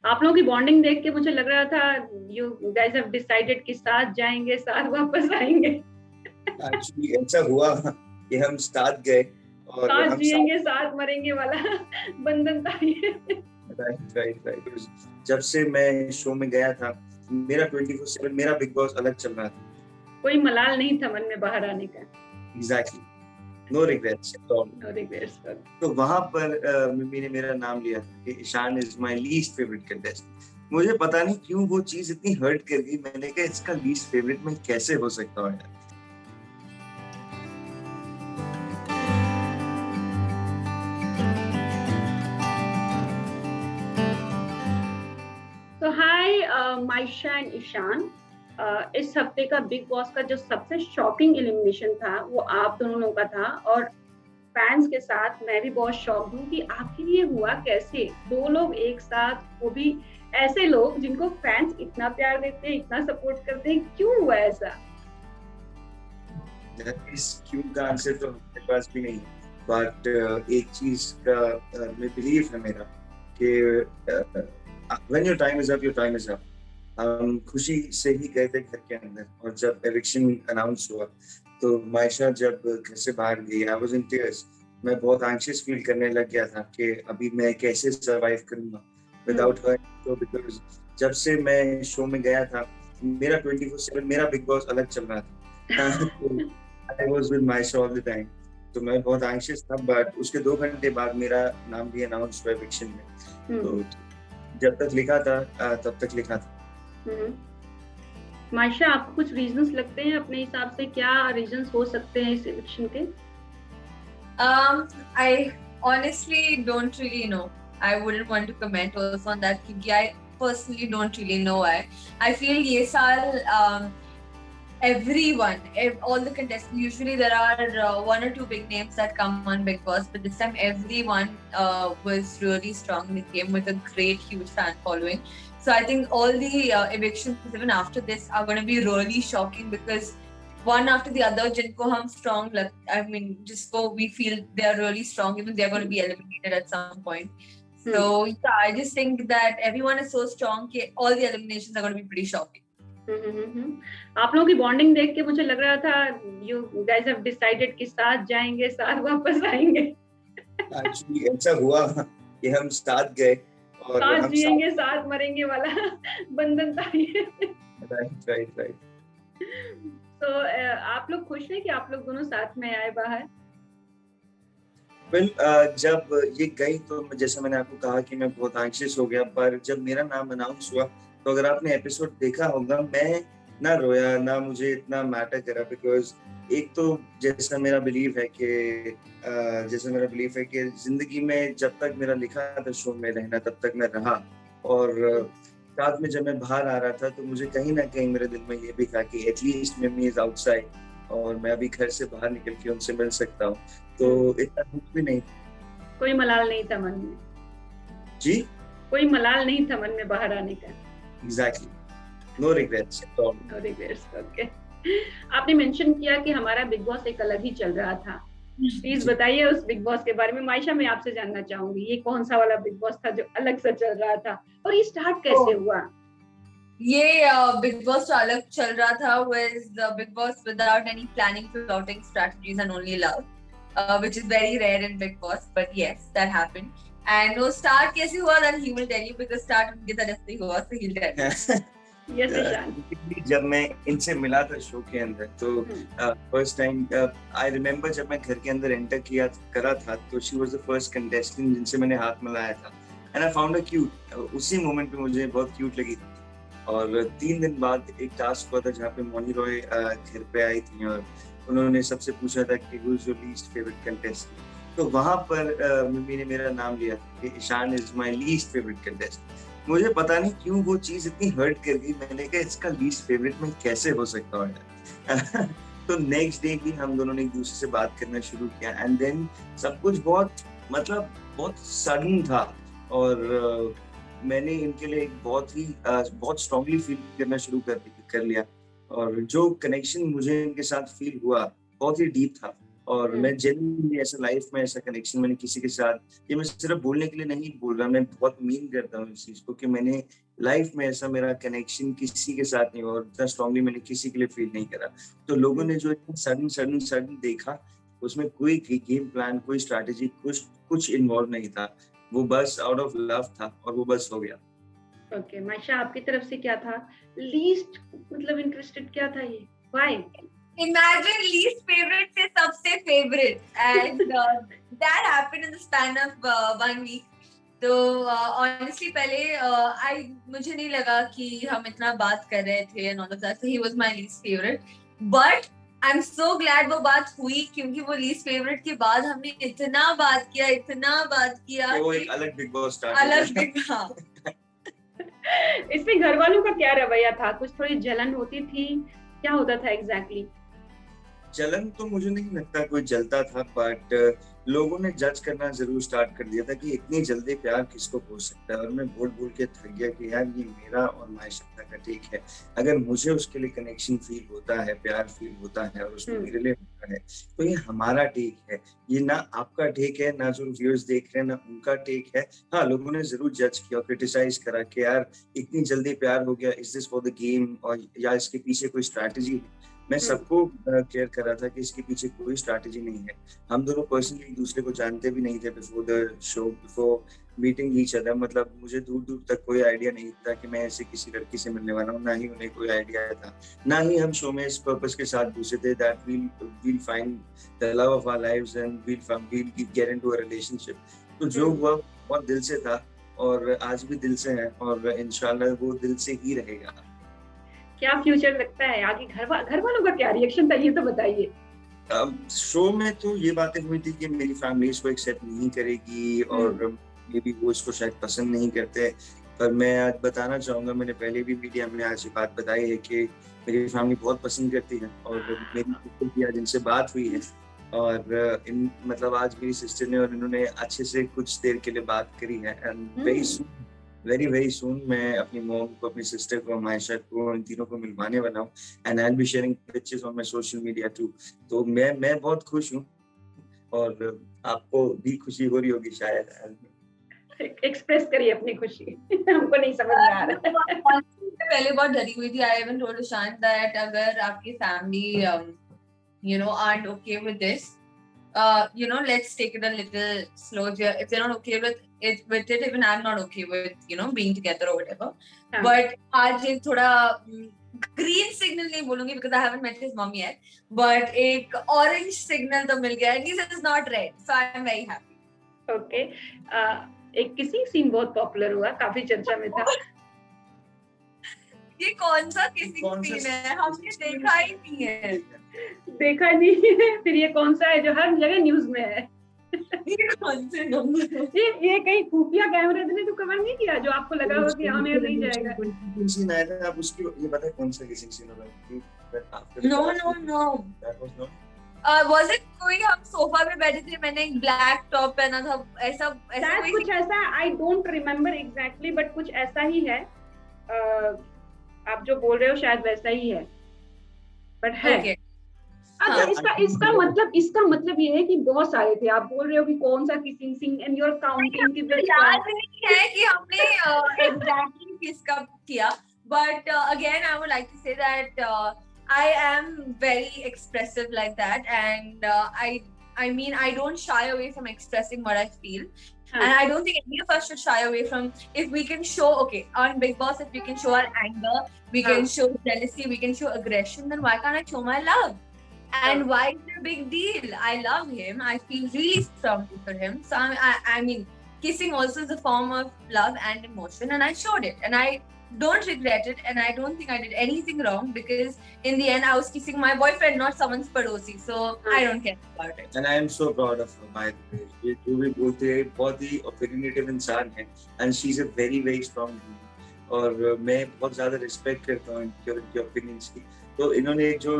आप लोगों की बॉन्डिंग देख के मुझे लग रहा था यू गाइस हैव डिसाइडेड कि साथ जाएंगे, साथ वापस आएंगे। एक्चुअली ऐसा हुआ कि हम साथ गए और साथ हम जिएंगे साथ मरेंगे वाला बंधन था ये। राइट। जब से मैं शो में गया था, मेरा 24/7 मेरा बिग बॉस अलग चल रहा था। कोई मलाल नहीं था मन में बाहर आने का। Exactly, no regrets. No regrets. तो वहां पर मिमी ने मेरा नाम लिया कि Ishaan is my least favourite contestant. मुझे पता नहीं क्यों वो चीज इतनी हर्ट कर गई। मैंने कहा इसका लीस्ट फेवरेट में कैसे हो सकता हूँ यार। तो हाय मायशा एंड ईशान। इस हफ्ते का बिग बॉस का जो सबसे शॉकिंग एलिमिनेशन था वो आप दोनों का था, और फैंस के साथ मैं भी बहुत शॉक्ड हूँ कि आखिर ये हुआ कैसे। दो लोग एक साथ, वो भी ऐसे लोग जिनको फैंस इतना प्यार देते हैं, इतना सपोर्ट करते हैं, क्यों हुआ ऐसा? इस क्यों का आंसर तो मेरे पास भी नहीं, बट एक चीज का मैं बिलीव है मेरा कि when your time is up, your time is up। हम खुशी से ही गए थे घर के अंदर, और जब एविक्शन अनाउंस हुआ तो मायशा जब घर से बाहर गई, आई वाज इन टीयर्स। मैं बहुत एंग्शियस फील करने लग गया था कि अभी मैं कैसे सरवाइव करूंगा विदाउट हर। तो बिकॉज जब से मैं शो में गया था, मेरा 24/7 मेरा बिग बॉस अलग चल रहा था। I was with Maysha all the time. तो मैं बहुत एंग्शियस था, बट उसके 2 घंटे बाद मेरा नाम भी अनाउंस हुआ एविक्शन में। तो जब तक लिखा था तब तक लिखा था। मायशा, आपको कुछ रीजंस लगते हैं अपने हिसाब से? क्या रीजंस हो सकते हैं इस इलेक्शन के? I honestly don't really know. I wouldn't want to comment also on that because I personally don't really know why. I feel ये साल everyone, all the contestants, usually there are 1 or 2 big names that come on Big Boss, but this time everyone was really strong. They came with a great, huge fan following. So I think all the evictions even after this are going to be really shocking, because one after the other, jinko hum strong, jisko we feel they are really strong, even they are going to be eliminated at some point. So yeah, I just think that everyone is so strong that all the eliminations are going to be pretty shocking. आप लोगों की bonding देख के मुझे लग रहा था you guys have decided कि साथ जाएंगे, साथ वापस आएंगे। एक्चुअली ऐसा हुआ कि हम साथ गए और साथ जिएंगे साथ मरेंगे वाला बंधन था ये। राइट। तो आप लोग खुश हैं कि आप लोग दोनों साथ में आए बाहर? वेल, जब ये गई तो जैसा मैंने आपको कहा कि मैं बहुत एंग्शियस हो गया, पर जब मेरा नाम अनाउंस हुआ तो अगर आपने एपिसोड देखा होगा, मैं ना रोया ना मुझे इतना मैटर करा। बिकॉज एक तो जैसा मेरा बिलीव है कि जिंदगी में जब तक मेरा लिखा था शो में रहना, तब तक मैं रहा। और साथ में जब मैं बाहर आ रहा था तो मुझे कहीं ना कहीं मेरे दिल में ये भी था कि एटलीस्ट मिमी इज आउटसाइड, और मैं अभी घर से बाहर निकल के उनसे मिल सकता हूँ। तो इतना कुछ भी नहीं, कोई मलाल नहीं था मन में। जी, कोई मलाल नहीं था मन में बाहर आने का। Exactly, no regrets. No regrets. Okay, आपने मेंशन किया कि हमारा बिग बॉस एक अलग ही चल रहा था। प्लीज बताइए उस बिग बॉस के बारे में। मायशा, मैं आपसे जानना चाहूंगी, ये कौन सा वाला बिग बॉस था जो अलग सा चल रहा था, और ये स्टार्ट कैसे हुआ? ये बिग बॉस जो अलग चल रहा था was big boss without any planning, plotting, strategies and only love, which is very rare in Big Boss, but yes, that happened. And वो start कैसे हुआ that he will tell you, because start उनकी तरफ से हुआ, so he'll tell you. Yes, Ishan. जब मैं इनसे मिला था शो के अंदर, तो फर्स्ट टाइम आई रिमेम्बर जब मैं घर के अंदर एंटर करा था, तो she was the first contestant जिनसे मैंने हाथ मिलाया था, and I found her cute. उसी मोमेंट पे मुझे बहुत क्यूट लगी थी। और 3 दिन बाद एक टास्क हुआ था जहाँ पे मोनी रॉय घर पे आई थी, और उन्होंने सबसे पूछा था कि who is your least favourite contestant. तो वहां पर मिमी ने मेरा नाम लिया कि Ishaan is my least favourite contestant. मुझे पता नहीं क्यों वो चीज इतनी हर्ट कर गई। मैंने कहा इसका लीस्ट फेवरेट में कैसे हो सकता है। तो नेक्स्ट डे ही हम दोनों ने एक दूसरे से बात करना शुरू किया, एंड देन सब कुछ बहुत सडन था, और मैंने इनके लिए बहुत स्ट्रांगली फील करना शुरू कर लिया, और जो कनेक्शन मुझे इनके साथ फील हुआ बहुत ही डीप था। और मैं जेन्युइनली ऐसा लाइफ में ऐसा कनेक्शन मैंने किसी के साथ, ये मैं सिर्फ बोलने के लिए नहीं बोल रहा, मैं बहुत मीन करता हूँ इस चीज को कि मैंने लाइफ में ऐसा मेरा कनेक्शन किसी के साथ नहीं हुआ और इतना स्ट्रांगली मैंने किसी के लिए फील नहीं करा। तो लोगों ने जो सडन सडन सडन देखा, उसमें कोई गेम प्लान, कोई स्ट्रैटेजी, कुछ इन्वॉल्व नहीं था, वो बस आउट ऑफ लव था और वो बस हो गया। ओके, मायशा आपकी तरफ से क्या था? लीस्ट मतलब इंटरेस्टेड क्या था ये? व्हाई? Imagine least favorite से सबसे favorite, and that happened in the span of 1 week. तो honestly पहले मुझे नहीं लगा कि हम इतना बात कर रहे थे and all of that, so he was my least favorite. But I'm so glad वो बात हुई, क्योंकि वो least favorite के बाद हमने इतना बात किया वो एक अलग बिग बॉस अलग इसमें घर वालों का क्या रवैया था? कुछ थोड़ी जलन होती थी, क्या होता था एग्जैक्टली? जलन तो मुझे नहीं लगता कोई जलता था, बट लोगों ने जज करना जरूर स्टार्ट कर दिया था कि इतनी जल्दी प्यार किसको हो सकता है। और मैं बोल के थक गया कि यार ये मेरा और मायशा का टेक है, अगर मुझे उसके लिए कनेक्शन फील होता है, प्यार फील होता है और उसमें मेरे लिए होता है, तो ये हमारा टेक है, ये ना आपका टेक है, ना जो व्यूअर्स देख रहे हैं ना उनका टेक है। हाँ, लोगों ने जरूर जज किया और क्रिटिसाइज करा कि यार इतनी जल्दी प्यार हो गया, is this for the game, और या इसके पीछे कोई स्ट्रैटेजी है। मैं सबको क्लियर कर रहा था कि इसके पीछे कोई स्ट्रैटेजी नहीं है। हम दोनों पर्सनली एक दूसरे को जानते भी नहीं थे before the show, before meeting each other. मतलब मुझे दूर दूर तक कोई आइडिया नहीं था कि मैं ऐसे किसी लड़की से मिलने वाला हूँ, ना ही उन्हें कोई आइडिया था, ना ही हम शो में इस पर्पस के साथ घुसे थे that we'll find the love of our lives and we'll get into a relationship। तो जो हुआ बहुत दिल से था और आज भी दिल से है और इंशाल्लाह वो दिल से ही रहेगा। क्या फ्यूचर लगता है आगे? घर वालों का क्या रिएक्शन था, ये तो बताइए। शो में तो ये बातें हुई थी कि मेरी फैमिली इसको एक्सेप्ट नहीं करेगी और मे बी वो इसको शायद पसंद नहीं करते, पर मैं आज बताना चाहूंगा, मैंने पहले भी मीडिया में आज ये बात बताई है कि मेरी फैमिली बहुत पसंद करती है और मेरी सिस्टर की आज इनसे बात हुई है और मतलब आज मेरी सिस्टर ने और इन्होंने अच्छे से कुछ देर के लिए बात करी है एंड वेरी सून मैं अपनी मॉम को, अपनी सिस्टर को, मायशा को, इन तीनों को मिलवाने वाला हूँ and I will be sharing pictures on my social media too. तो मैं बहुत खुश हूँ और आपको भी खुशी हो रही होगी शायद। एक्सप्रेस करिए अपनी खुशी। हमको नहीं समझ में आ रहा। पहले बहुत डरी हुई थी। आई इवन टोल्ड शांत दैट अगर आपकी family aren't okay with this, let's take it a little slow. If they're not okay with it, even I'm not okay with being together or whatever. But आज एक थोड़ा green signal नहीं बोलूंगी because I haven't met his mom yet, but एक orange signal तो मिल गया, at least it's not red, so I'm very happy. Okay. एक किसी सीन बहुत पॉपुलर हुआ, काफी चर्चा में था। ये कौन सा किसी सीन है? हमने देखा ही नहीं है। देखा नहीं है, फिर ये कौन सा है जो हर जगह न्यूज में है? ये कौन से नंबर? ये कहीं खुफिया कैमरे ने तो कवर नहीं किया जो आपको लगा हो कि ऑन एयर नहीं जाएगा? कौन सीन आया था, आप उसकी ये पता है कौन सा किसी सीन होगा? No. Was it कोई हम सोफा पे बैठे थे, मैंने एक ब्लैक टॉप पहना था, ऐसा कुछ ऐसा, I don't remember exactly, but कुछ ऐसा ही है। आप जो बोल रहे हो शायद वैसा ही है, बट है। Okay. अच्छा, इसका मतलब ये है कि बहुत सारे थे। आप बोल रहे हो कि कौन सा kissing scene and you are counting कि याद नहीं है कि हमने एग्जैक्टली किसका किया, but again I would like to say that I am very expressive like that, and I mean I don't shy away from expressing what I feel. And I don't think any of us should shy away from, if we can show, okay, on Big Boss, if we can show our anger, we can show jealousy, we can show aggression, then why can't I show my love? And why is it a big deal? I love him. I feel really strongly for him. So I mean, kissing also is a form of love and emotion, and I showed it. And I don't regret it, and I don't think I did anything wrong, because in the end I was kissing my boyfriend, not someone's padosi. So I don't care about it. And I am so proud of her, by the way. ये जो भी बोलते हैं बहुत ही opinionative इंसान है, and she's a very strong woman. और मैं बहुत ज़्यादा रिस्पेक्ट करता हूँ इनकी ओपिनियंस की। तो इन्होंने जो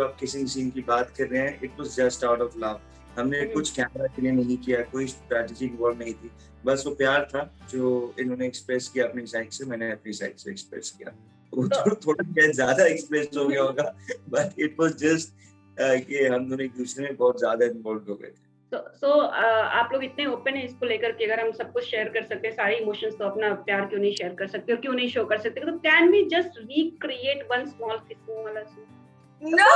आप किसिंग सीन की बात कर रहे हैं, it was just out of love. हमने कुछ कैमरा के लिए नहीं किया, कोई स्ट्रैटेजी इन्वॉल्व नहीं थी, बस वो प्यार था जो इन्होंने एक्सप्रेस किया अपनी साइड से, मैंने अपनी साइड से एक्सप्रेस किया। वो थोड़ा ज्यादा एक्सप्रेस हो गया होगा, बट इट वाज जस्ट कि हम दोनों एक दूसरे में बहुत ज्यादा इन्वॉल्व हो गए थे। So, आप लोग इतने ओपन हैं इसको लेकर कि अगर हम सब कुछ शेयर कर सकते हैं, सारे इमोशंस, तो अपना प्यार क्यों नहीं शेयर कर सकते और क्यों नहीं शो कर सकते? तो can we just recreate one small kiss? No.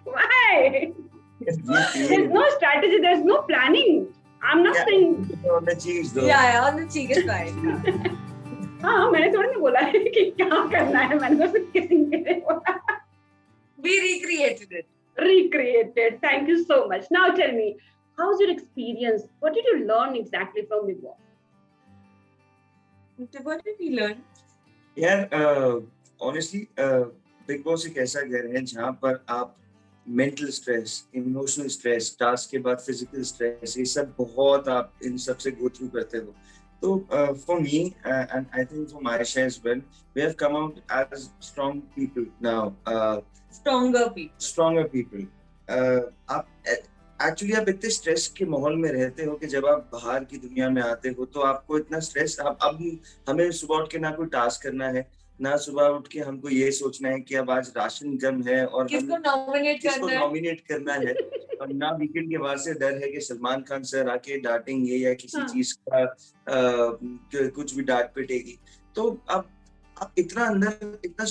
Why? There's no strategy, there's no planning. I'm not saying. On the cheeks though. Yeah, on the cheek is fine. हाँ, मैंने थोड़ी ना बोला है कि क्या करना है, मैंने तो सिर्फ किसिंग के लिए बोला। We recreated it. Recreated. Thank you so much. Now tell me, how's your experience? What did you learn exactly from Bigg Boss? What did we learn? यार ऑनेस्टली बिग बॉस एक ऐसा घर है जहाँ पर आप mental stress, emotional stress, task के बाद फिजिकल स्ट्रेस, ये सब बहुत आप इन सब से गो थ्रू करते हो। तो for me and I think for Maisha as well, we have come out as strong people now. Stronger people. आप एक्चुअली आप इतने स्ट्रेस के माहौल में रहते हो कि जब आप बाहर की दुनिया में आते हो तो आपको इतना स्ट्रेस, अब हमें सुबह उठ के ना कोई टास्क करना है, ना सुबह उठ के हमको ये सोचना है कि अब आज राशन कम है और किसको नॉमिनेट करना है और ना वीकेंड के बाद से डर है कि सलमान खान सर आके डांटेंगे या किसी चीज का कुछ भी डांट पिटेगी। तो अब इतना अंदर, इतना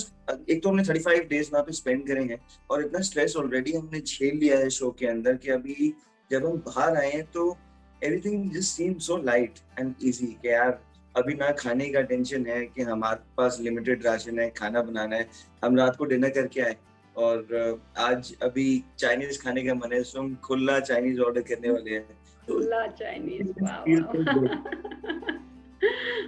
एक तो हमने 35 डेज वहाँ पे स्पेंड करे हैं और इतना स्ट्रेस ऑलरेडी हमने झेल लिया है शो के अंदर कि अभी जब हम बाहर आए हैं तो everything just seam so light and easy कि यार अभी ना खाने का टेंशन है कि हमारे पास लिमिटेड राशन है, खाना बनाना है। हम रात को डिनर करके आए और आज अभी चाइनीज खाने का मन है, सो हम खुला चाइनीज ऑर्डर करने वाले हैं। खुला चाइनीज,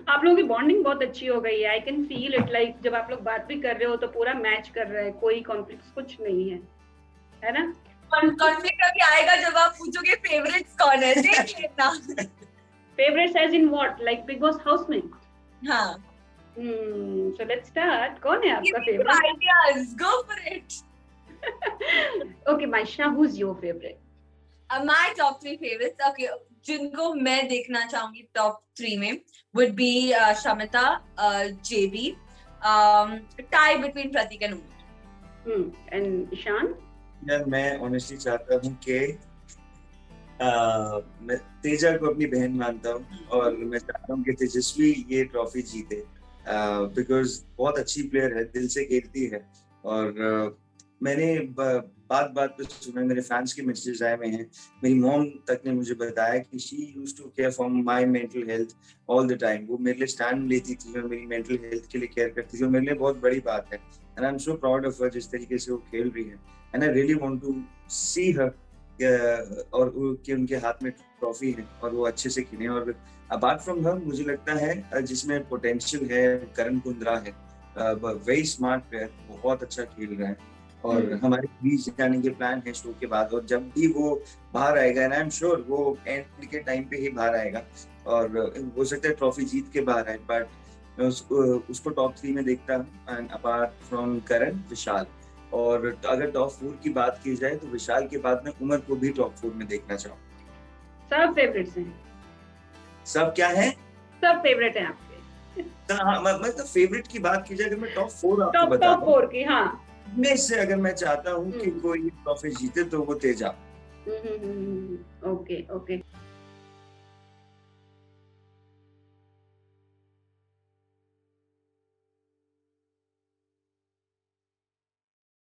आप लोगों की बॉन्डिंग बहुत अच्छी हो गई है। I can feel it, like जब आप लोग बात भी कर रहे हो तो पूरा मैच कर रहा है, कोई कॉन्फ्लिक्ट कुछ नहीं है ना? कॉन्फ्लिक्ट अभी आएगा जब आप पूछोगे फेवरेट्स कौन है, देख लेना। Favourites as in what, like Bigg Boss house में? हाँ। So let's start. कौन है आपका favourite? Ideas, go for it. Okay Maisha, who's your favorite? My top 3 favorites, okay, जिनको मैं देखना चाहूंगी top 3 में would be Shamita, JB, tie between Pratik and Umar. And Ishan? यार मैं ऑनेस्टली चाहता हूँ कि मैं तेजा को अपनी बहन मानता हूँ और मैं चाहता हूँ कि तेजस्वी ये ट्रॉफी जीते, बिकॉज बहुत अच्छी प्लेयर है, दिल से खेलती है। और मैंने बात पे सुना, मेरे फैंस के मैसेजेस आए हुए हैं, मेरी मॉम तक ने मुझे बताया कि she used to care for my mental health all the time. वो मेरे लिए स्टैंड लेती थी और मेरी मेंटल हेल्थ के लिए केयर करती थी और मेरे लिए बहुत बड़ी बात है। And I am so proud of her, जिस तरीके से वो खेल रही है। And I really want to see her और कि उनके हाथ में ट्रॉफी है और वो अच्छे से खेलें। और अपार्ट फ्रॉम हर मुझे लगता है जिसमें पोटेंशियल है करण कुंद्रा है, वेरी स्मार्ट प्लेयर, बहुत अच्छा खेल रहा है और हमारे बीच जाने के प्लान है शो के बाद। और जब भी वो बाहर आएगा, एंड आई एम श्योर वो एंड के टाइम पे ही बाहर आएगा और हो सकता है ट्रॉफी जीत के बाहर आए, बट उसको टॉप 3 में देखता हूँ। एंड अपार्ट फ्रॉम करण, विशाल। और अगर टॉप 4 की बात की जाए तो विशाल के बाद में उमर को भी टॉप 4 में देखना चाहूँ। सब फेवरेट्स हैं? सब क्या है? सब फेवरेट हैं आपके? हाँ, मतलब फेवरेट की बात की जाए, अगर मैं टॉप 4 आपको बताऊं, टॉप 4 की, हाँ, में से अगर मैं चाहता हूँ कि कोई ट्रॉफी जीते तो वो तेजा। ओके।